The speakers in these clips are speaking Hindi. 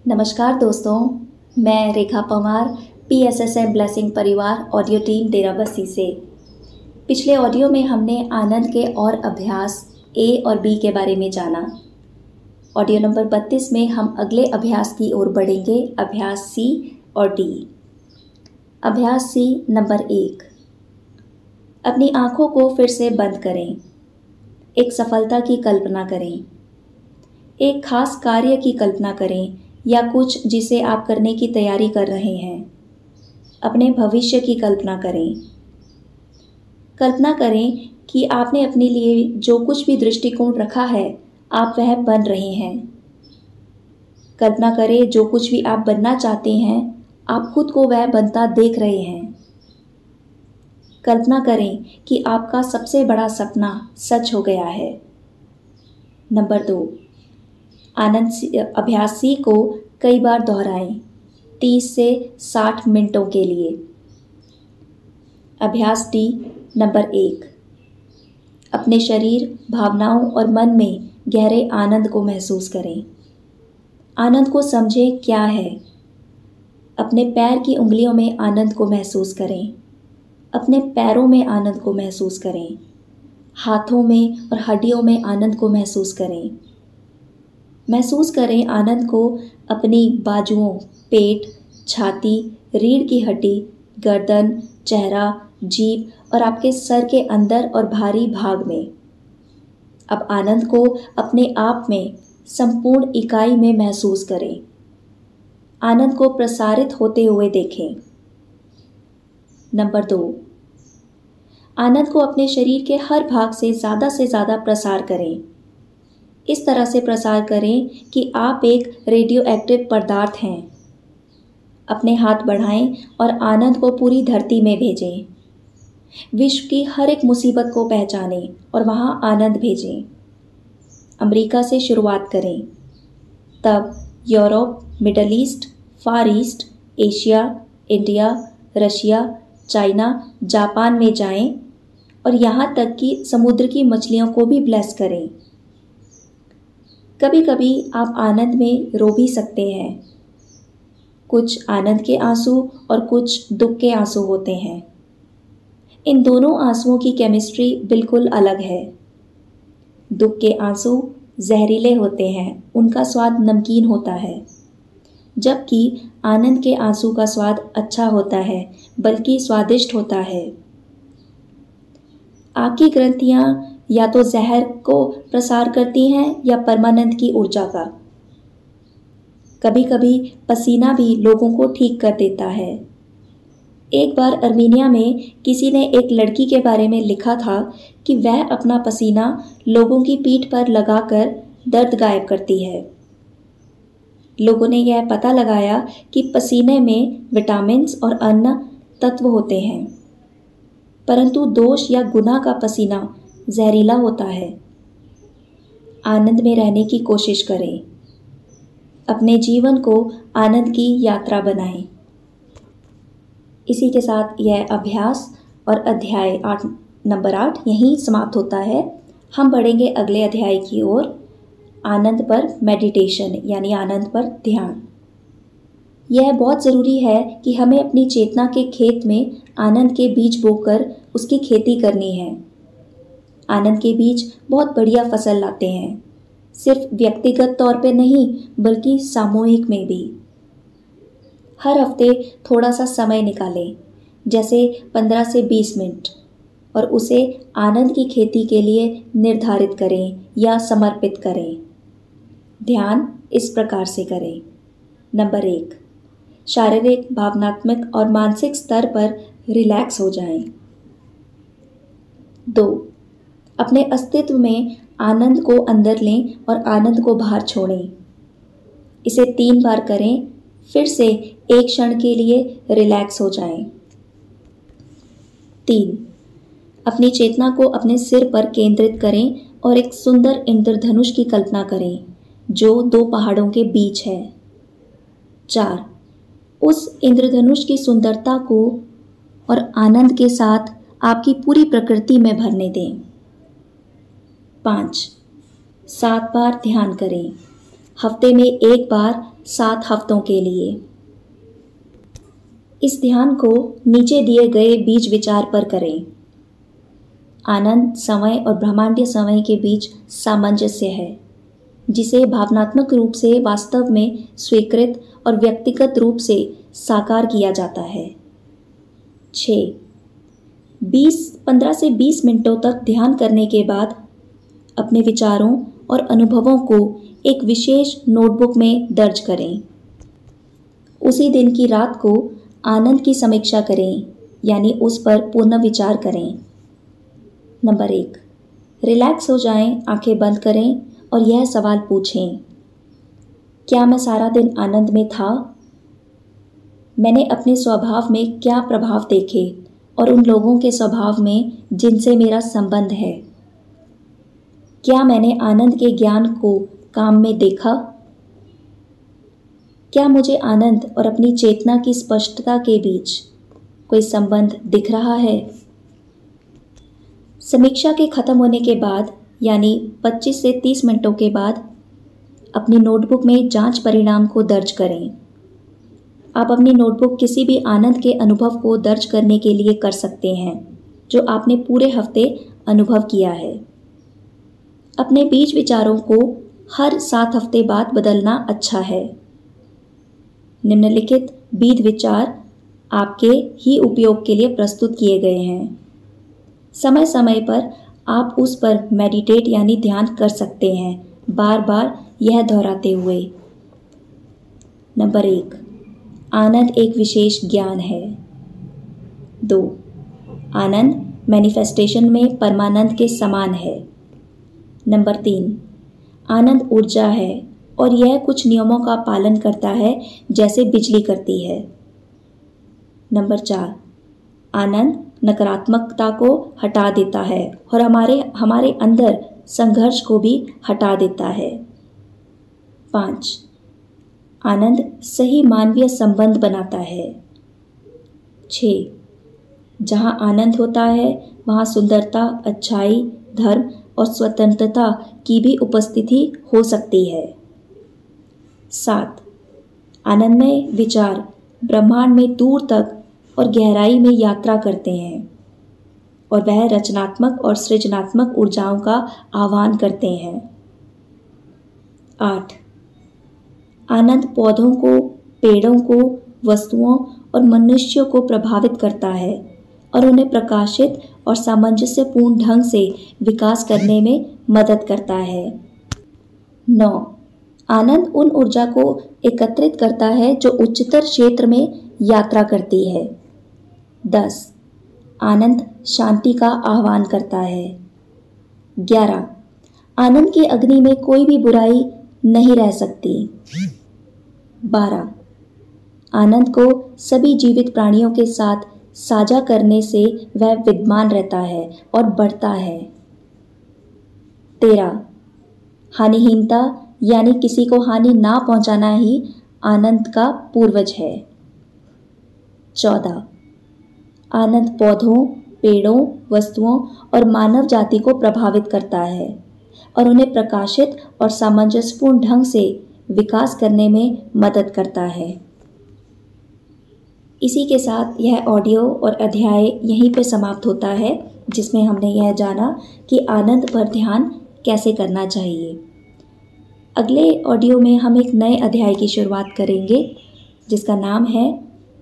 नमस्कार दोस्तों, मैं रेखा पवार PSSM ब्लेसिंग परिवार ऑडियो टीम डेराबस्सी से। पिछले ऑडियो में हमने आनंद के और अभ्यास A और B के बारे में जाना। ऑडियो नंबर 32 में हम अगले अभ्यास की ओर बढ़ेंगे, अभ्यास C और D। अभ्यास C नंबर 1। अपनी आँखों को फिर से बंद करें। एक सफलता की कल्पना करें। एक खास कार्य की कल्पना करें या कुछ जिसे आप करने की तैयारी कर रहे हैं। अपने भविष्य की कल्पना करें। कल्पना करें कि आपने अपने लिए जो कुछ भी दृष्टिकोण रखा है, आप वह बन रहे हैं। कल्पना करें जो कुछ भी आप बनना चाहते हैं, आप खुद को वह बनता देख रहे हैं। कल्पना करें कि आपका सबसे बड़ा सपना सच हो गया है। नंबर 2, अभ्यास C को कई बार दोहराएं, 30 से 60 मिनटों के लिए। अभ्यास D नंबर 1। अपने शरीर, भावनाओं और मन में गहरे आनंद को महसूस करें। आनंद को समझें क्या है। अपने पैर की उंगलियों में आनंद को महसूस करें। अपने पैरों में आनंद को महसूस करें। हाथों में और हड्डियों में आनंद को महसूस करें। महसूस करें आनंद को अपनी बाजुओं, पेट, छाती, रीढ़ की हड्डी, गर्दन, चेहरा, जीभ और आपके सर के अंदर और बाहरी भाग में। अब आनंद को अपने आप में संपूर्ण इकाई में महसूस करें। आनंद को प्रसारित होते हुए देखें। नंबर 2, आनंद को अपने शरीर के हर भाग से ज़्यादा प्रसार करें। इस तरह से प्रसार करें कि आप एक रेडियो एक्टिव पदार्थ हैं। अपने हाथ बढ़ाएं और आनंद को पूरी धरती में भेजें। विश्व की हर एक मुसीबत को पहचानें और वहां आनंद भेजें। अमेरिका से शुरुआत करें, तब Europe, Middle East, Far East, Asia, India, Russia, China, Japan में जाएं और यहाँ तक कि समुद्र की मछलियों को भी ब्लेस करें। कभी कभी आप आनंद में रो भी सकते हैं। कुछ आनंद के आंसू और कुछ दुख के आंसू होते हैं। इन दोनों आंसुओं की केमिस्ट्री बिल्कुल अलग है। दुख के आंसू जहरीले होते हैं, उनका स्वाद नमकीन होता है, जबकि आनंद के आंसू का स्वाद अच्छा होता है, बल्कि स्वादिष्ट होता है। आपकी ग्रंथियां या तो जहर को प्रसार करती हैं या परमानंद की ऊर्जा का। कभी कभी पसीना भी लोगों को ठीक कर देता है। एक बार अर्मीनिया में किसी ने एक लड़की के बारे में लिखा था कि वह अपना पसीना लोगों की पीठ पर लगाकर दर्द गायब करती है। लोगों ने यह पता लगाया कि पसीने में विटामिन्स और अन्य तत्व होते हैं, परंतु दोष या गुनाह का पसीना जहरीला होता है। आनंद में रहने की कोशिश करें। अपने जीवन को आनंद की यात्रा बनाएं। इसी के साथ यह अभ्यास और अध्याय नंबर 8 यहीं समाप्त होता है। हम बढ़ेंगे अगले अध्याय की ओर, आनंद पर मेडिटेशन यानी आनंद पर ध्यान। यह बहुत ज़रूरी है कि हमें अपनी चेतना के खेत में आनंद के बीज बोकर उसकी खेती करनी है। आनंद के बीज बहुत बढ़िया फसल लाते हैं, सिर्फ व्यक्तिगत तौर पे नहीं बल्कि सामूहिक में भी। हर हफ्ते थोड़ा सा समय निकालें, जैसे 15 से 20 मिनट, और उसे आनंद की खेती के लिए निर्धारित करें या समर्पित करें। ध्यान इस प्रकार से करें। नंबर 1, शारीरिक, भावनात्मक और मानसिक स्तर पर रिलैक्स हो जाएं। 2, अपने अस्तित्व में आनंद को अंदर लें और आनंद को बाहर छोड़ें। इसे 3 बार करें, फिर से एक क्षण के लिए रिलैक्स हो जाएं। 3, अपनी चेतना को अपने सिर पर केंद्रित करें और एक सुंदर इंद्रधनुष की कल्पना करें जो 2 पहाड़ों के बीच है। 4, उस इंद्रधनुष की सुंदरता को और आनंद के साथ आपकी पूरी प्रकृति में भरने दें। 5, 7 बार ध्यान करें। हफ्ते में एक बार 7 हफ्तों के लिए। इस ध्यान को नीचे दिए गए बीज विचार पर करें। आनंद समय और ब्रह्मांडीय समय के बीच सामंजस्य है, जिसे भावनात्मक रूप से वास्तव में स्वीकृत और व्यक्तिगत रूप से साकार किया जाता है। 6. 15 से 20 मिनटों तक ध्यान करने के बाद अपने विचारों और अनुभवों को एक विशेष नोटबुक में दर्ज करें। उसी दिन की रात को आनंद की समीक्षा करें, यानी उस पर पुनः विचार करें। नंबर 1, रिलैक्स हो जाएं, आंखें बंद करें और यह सवाल पूछें, क्या मैं सारा दिन आनंद में था? मैंने अपने स्वभाव में क्या प्रभाव देखे और उन लोगों के स्वभाव में जिनसे मेरा संबंध है? क्या मैंने आनंद के ज्ञान को काम में देखा? क्या मुझे आनंद और अपनी चेतना की स्पष्टता के बीच कोई संबंध दिख रहा है? समीक्षा के खत्म होने के बाद, यानी 25 से 30 मिनटों के बाद, अपनी नोटबुक में जांच परिणाम को दर्ज करें। आप अपनी नोटबुक किसी भी आनंद के अनुभव को दर्ज करने के लिए कर सकते हैं जो आपने पूरे हफ्ते अनुभव किया है। अपने बीज विचारों को हर 7 हफ्ते बाद बदलना अच्छा है। निम्नलिखित बीज विचार आपके ही उपयोग के लिए प्रस्तुत किए गए हैं। समय समय पर आप उस पर मेडिटेट यानी ध्यान कर सकते हैं, बार बार यह दोहराते हुए। नंबर 1, आनंद एक विशेष ज्ञान है। 2, आनंद मैनिफेस्टेशन में परमानंद के समान है। नंबर 3, आनंद ऊर्जा है और यह कुछ नियमों का पालन करता है जैसे बिजली करती है। नंबर 4, आनंद नकारात्मकता को हटा देता है और हमारे अंदर संघर्ष को भी हटा देता है। 5, आनंद सही मानवीय संबंध बनाता है। 6, जहाँ आनंद होता है वहाँ सुंदरता, अच्छाई, धर्म और स्वतंत्रता की भी उपस्थिति हो सकती है। 7, आनंदमय विचार ब्रह्मांड में दूर तक और गहराई में यात्रा करते हैं और वह रचनात्मक और सृजनात्मक ऊर्जाओं का आह्वान करते हैं। 8, आनंद पौधों को, पेड़ों को, वस्तुओं और मनुष्यों को प्रभावित करता है और उन्हें प्रकाशित और सामंजस्यपूर्ण ढंग से विकास करने में मदद करता है। 9, आनंद उन ऊर्जा को एकत्रित करता है जो उच्चतर क्षेत्र में यात्रा करती है। 10, आनंद शांति का आह्वान करता है। 11, आनंद की अग्नि में कोई भी बुराई नहीं रह सकती। 12, आनंद को सभी जीवित प्राणियों के साथ साझा करने से वह विद्यमान रहता है और बढ़ता है। 13, हानिहीनता यानी किसी को हानि ना पहुंचाना ही आनंद का पूर्वज है। 14, आनंद पौधों, पेड़ों, वस्तुओं और मानव जाति को प्रभावित करता है और उन्हें प्रकाशित और सामंजस्यपूर्ण ढंग से विकास करने में मदद करता है। इसी के साथ यह ऑडियो और अध्याय यहीं पर समाप्त होता है, जिसमें हमने यह जाना कि आनंद पर ध्यान कैसे करना चाहिए। अगले ऑडियो में हम एक नए अध्याय की शुरुआत करेंगे जिसका नाम है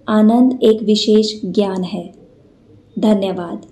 आनंद एक विशेष ज्ञान है। धन्यवाद।